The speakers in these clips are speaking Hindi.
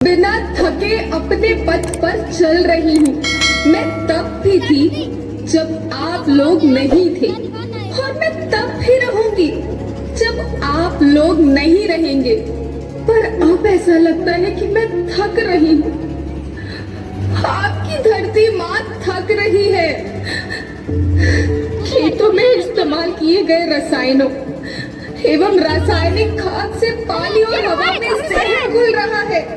बिना थके अपने पथ पर चल रही हूँ। मैं तब भी थी जब आप लोग नहीं थे, और मैं तब भी रहूंगी जब आप लोग नहीं रहेंगे। पर अब ऐसा लगता है कि मैं थक रही हूँ। आपकी धरती माँ थक रही है। खेतों में इस्तेमाल किए गए रसायनों एवं रासायनिक खाद से पानी और हवा में जहर घुल रहा है,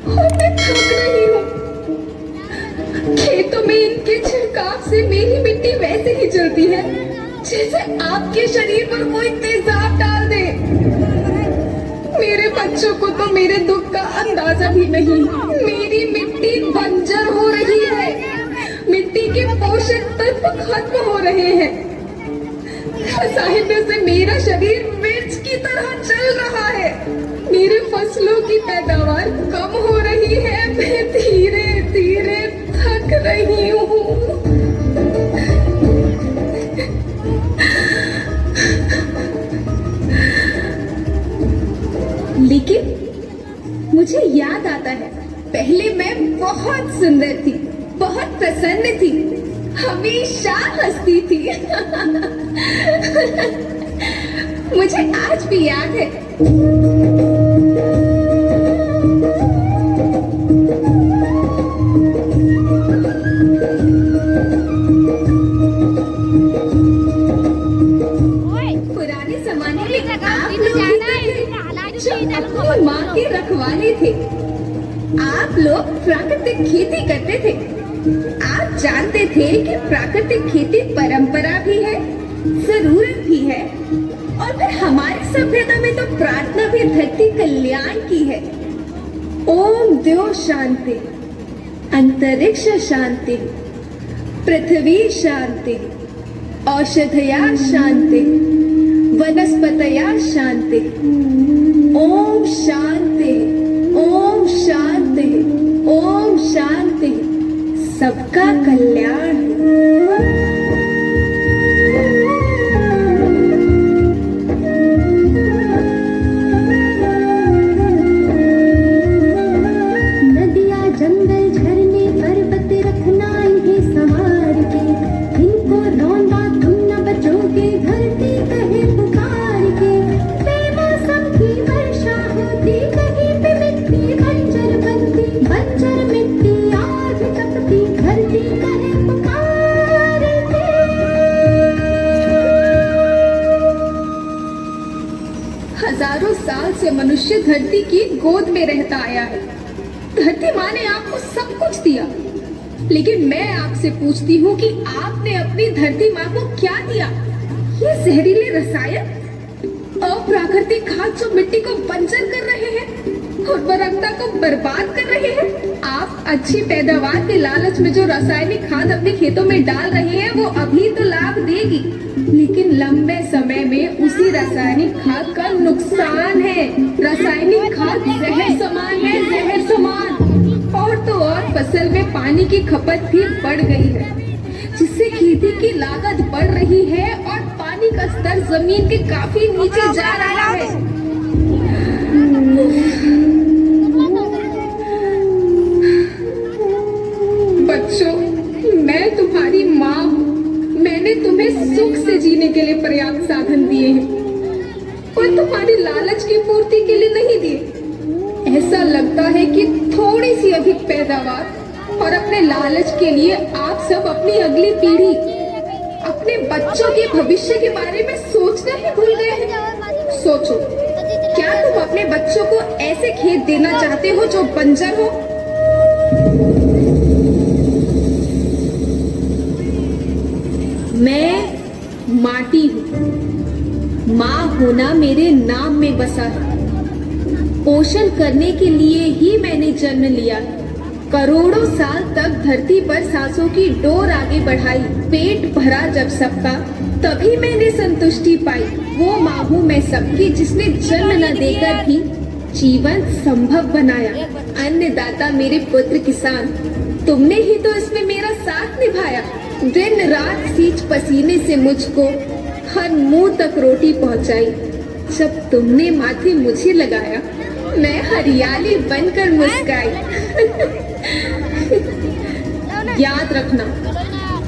और मैं थक रही हूँ। खेतों में इनके छिड़काव से मेरी मिट्टी वैसे ही जलती है जैसे आपके शरीर पर कोई तेजाब डाल दे। मेरे बच्चों को तो मेरे दुख का अंदाजा भी नहीं। मेरी मिट्टी बंजर हो रही है, मिट्टी के पोषक तत्व खत्म हो रहे हैं। रसायनों से मेरा शरीर मिर्च की तरह जल रहा है। मेरे फसलों की पैदावार कम हो रही है। मैं धीरे धीरे थक रही हूँ। लेकिन मुझे याद आता है, पहले मैं बहुत सुंदर थी, बहुत प्रसन्न थी, हमेशा हंसती थी। मुझे आज भी याद है। पुराने जमाने में आप लोग जो अपनी माँ के रखवाले थे। आप लोग प्राकृतिक खेती करते थे। आप जानते थे कि प्राकृतिक खेती परंपरा भी है, जरूरत भी है, और फिर हमारी सभ्यता में तो प्रार्थना भी धरती कल्याण की है। ओम द्यो शांति, अंतरिक्ष शांति, पृथ्वी शांति, औषधया शांति, वनस्पतया शांति। ओम शांति, ओम शांति, ओम शांति। सबका कल्याण। नदियाँ जंगल झरने पर्वत रखना इन्हें संवार के, इनको रौंदा तुम न बचोगे धरती कहे पुकार के। बेमौसम की वर्षा होती कहीं पे मिट्टी बंजर बनती, बंजर मिट्टी आग तपती धरती कहे पुकार के। हजारों साल से मनुष्य धरती की गोद में रहता आया है। धरती माँ ने आपको सब कुछ दिया, लेकिन मैं आपसे पूछती हूँ कि आपने अपनी धरती माँ को क्या दिया? ये जहरीले रसायन, अप्राकृतिक खाद जो मिट्टी को बंजर कर रहे हैं, उर्वरकता को बर्बाद कर रहे हैं। आप अच्छी पैदावार के लालच में जो रासायनिक खाद अपने खेतों में डाल रहे हैं, वो अभी तो लाभ देगी, लेकिन लंबे समय में उसी रासायनिक खाद का नुकसान है। रासायनिक खाद जहर समान है, जहर समान। और तो और फसल में पानी की खपत भी बढ़ गई है, जिससे खेती की लागत बढ़ रही है और पानी का स्तर जमीन के काफी नीचे जा रहा है। बच्चों, मैं तुम्हारी माँ हूँ। मैंने तुम्हें सुख से जीने के लिए पर्याप्त साधन दिए हैं, और तुम्हारी लालच की पूर्ति के लिए नहीं दिए। ऐसा लगता है कि थोड़ी सी अधिक पैदावार और अपने लालच के लिए आप सब अपनी अगली पीढ़ी, अपने बच्चों के भविष्य के बारे में सोचना ही भूल गए हैं। सोचो, क्या तुम अपने बच्चों को ऐसे खेत देना चाहते हो जो बंजर हो? मैं माटी हूँ। माँ होना मेरे नाम में बसा है। पोषण करने के लिए ही मैंने जन्म लिया। करोड़ों साल तक धरती पर सांसों की डोर आगे बढ़ाई। पेट भरा जब सबका, तभी मैंने संतुष्टि पाई। वो माँ हूँ मैं सबकी, जिसने जन्म न देकर भी जीवन संभव बनाया। अन्नदाता मेरे पुत्र किसान, तुमने ही तो इसमें मेरा साथ निभाया। दिन रात सींच पसीने से मुझको हर मुंह तक रोटी पहुंचाई। जब तुमने माथे मुझे लगाया, मैं हरियाली बनकर मुस्काई। याद रखना,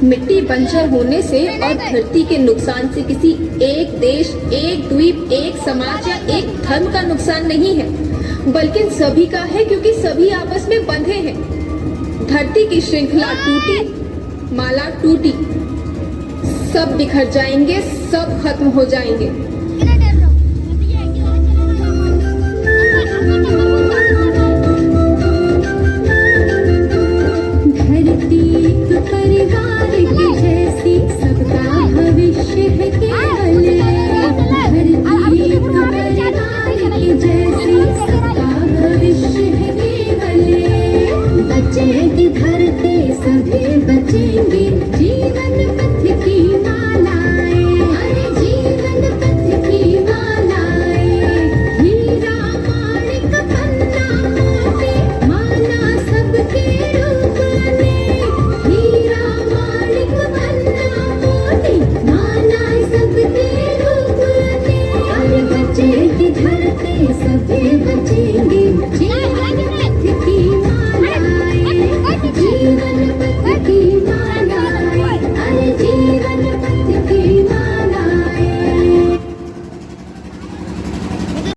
मिट्टी बंजर होने से और धरती के नुकसान से किसी एक देश, एक द्वीप, एक समाज या एक धर्म का नुकसान नहीं है, बल्कि सभी का है, क्योंकि सभी आपस में बंधे हैं। धरती की श्रृंखला टूटी, माला टूटी, सब बिखर जाएंगे, सब खत्म हो जाएंगे। धरती एक परिवार की जैसी, सबका भविष्य है केवल। धरती एक परिवार की जैसी, सबका भविष्य है केवल। बचेगी धरती, सभी बचेंगे, जीवन पथ की मालाएं, अरे जीवन पथ की मालाएं। हीरा माणिक पन्ना मोती, माला सबके रूप में। हीरा माणिक पन्ना मोती, माला सबके रूप में। अरे बचेगी धरती, सभी बचेंगे,